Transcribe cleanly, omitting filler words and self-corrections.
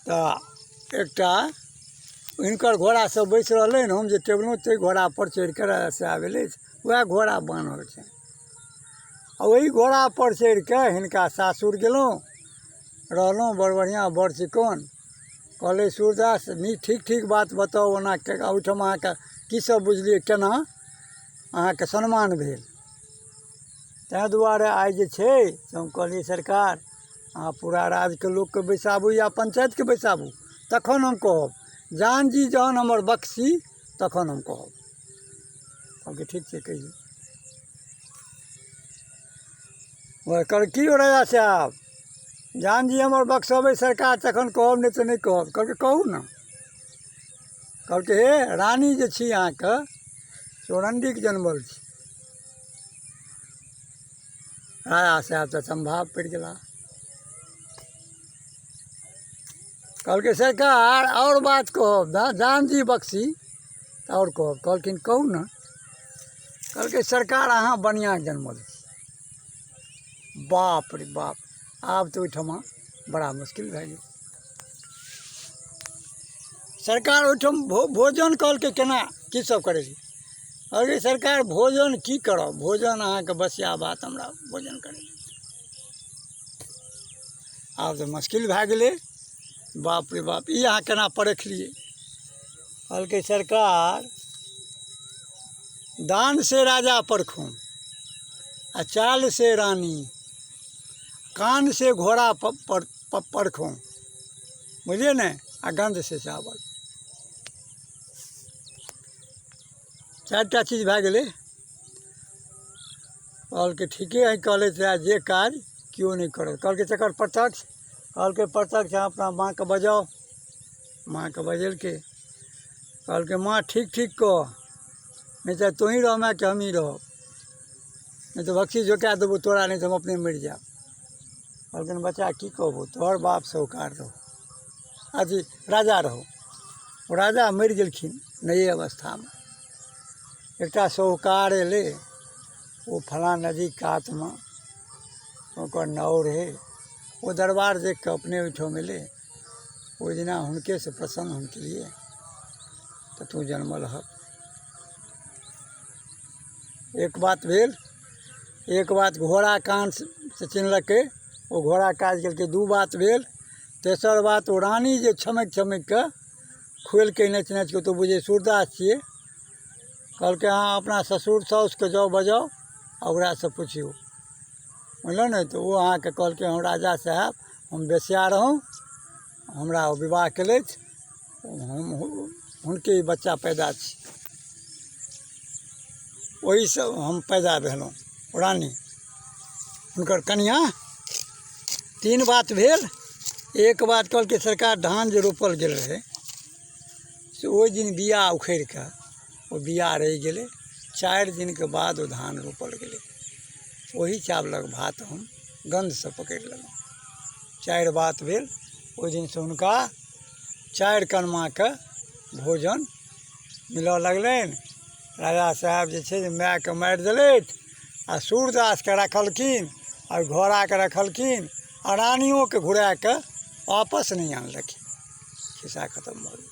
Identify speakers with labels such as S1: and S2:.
S1: तो एकटा हिनकर घोड़ा सब बैस रहलै हम जे टेबलहुँ ताहि घोड़ा पर चढ़ि कऽ से आबेले वएह घोड़ा बान्हल छै। आ वही घोड़ा पर चढ़ि कऽ हिनका सासुर गेलहुँ, रहलहुँ बड़ बढ़िआँ बड़ चिक्कन। कहले सूरदास ठीक ठीक बात बताउ, ओना ओहिठाम अहाँके की सब बुझलियै, केना अहाँके सम्मान भेल। ताहि दुआरे आइ जे छै से हम कहलियै सरकार अहाँ पूरा राज्यके लोकके बैसाबू या पंचायतके बैसाबू, तखन हम कहब। जान जी जहन हमर बख्शी तखन हम कहब। कहलकै ठीक छै कहियौ। कहल की हो राजा साहब, जान जी हमर बख्शबै सरकार तखन कहब, नहि तऽ नहि कहब। कहलकै कहू ने। कहलकै हे रानी जे छी अहाँके चौरण्डीके जनमल छी। राजा साहब तऽ संभाव पड़ि गेला। कहलकै सरकार और बात कहब, जान जी बख्शी तऽ और कहब। कहलखिन कहू ने। कहलकै सरकार अहाँ बढ़िआँ जनमल छी। बाप रे बाप, आब तऽ ओहिठमा बड़ा मुश्किल भए गेल। सरकार ओहिठाम भोजन कहलकै केना की सब करै छी। कहलकै सरकार भोजन की करब, भोजन अहाँके बसिया भात हमरा भोजन करै। आब तऽ मुश्किल भए गेलै। बाप रे बाप, ई अहाँ केना परखलियै। कहलकै सरकार दान से राजा परखूँ आ चाल से रानी, कान से घोड़ा परखूँ, बुझलिए ने, आ गंध से चावल। चारिटा चीज भए गेलै। कहलकै ठीके है कहले जे काज केओ नहीं करे। कहलकै तकर प्रत्यक्ष। कहलकै प्रत्यक्ष अहाँ अपना माँके बजाउ। माँके बजेलकै। कहलकै माँ ठीक ठीक कह, नहीं तो तोहीं रह मैं कि हम ही रह, नहीं तो बख्शी झोंका देबो तोरा, नहीं तो हम अपने मरि जाब। कहलकै बच्चा की कहबो, तोहर बाप साहूकार रहो, अथी राजा रहो। वो राजा मरि गेलखिन नये अवस्थामे। एकटा साहूकार एलै, वो फलां नदी कातमे ओकर नाव रहै। वो दरबार देख कऽ अपने ओहिठाम एलै। ओहि दिना हुनके से प्रसन्न हम केलिए तऽ तू जन्मल हक। एक बात भेल। एक बात घोड़ा कान से चिन्हलकै, वो घोड़ा काज केलकै। दू बात भेल। तेसर बात, वो रानी जे छमकि छमकि कऽ खुएलकै नाचि नाचि कऽ, तो बुझे सूरदास छियै। कहलकै अहाँ अपना ससुर साउसके जाउ बजाउ आ ओकरासँ पुछियौ, बुझलहुँ ने। तऽ ओ अहाँके कहलकै हम राजा साहब हम बेस्या रहौं, हमरा विवाह केलथि, हुनके बच्चा पैदा छी, ओहीसँ हम पैदा भेलहुँ, रानी हुनकर कनिआँ। तीन बात भेल। एक बात कहलकै सरकार धान जे रोपल गेल रहै से ओहि दिन बिया उखड़ि कऽ ओ बिया रहि गेलै। 4 दिनके बाद ओ धान रोपल गेलै। वही चावलक भात हम गन्धसँ पकड़ि लेलहुँ। 4 बात भेल। ओहि दिनसँ हुनका 4 कनमाके भोजन मिलऽ लगलनि। राजा साहब जे छै मायके मारि देलथि आ सूरदासके रखलखिन और घोड़ाके रखलखिन आ रानियोके घुरा कऽ वापस नहीं आनलखिन। खिस्सा खत्म भऽ गेल।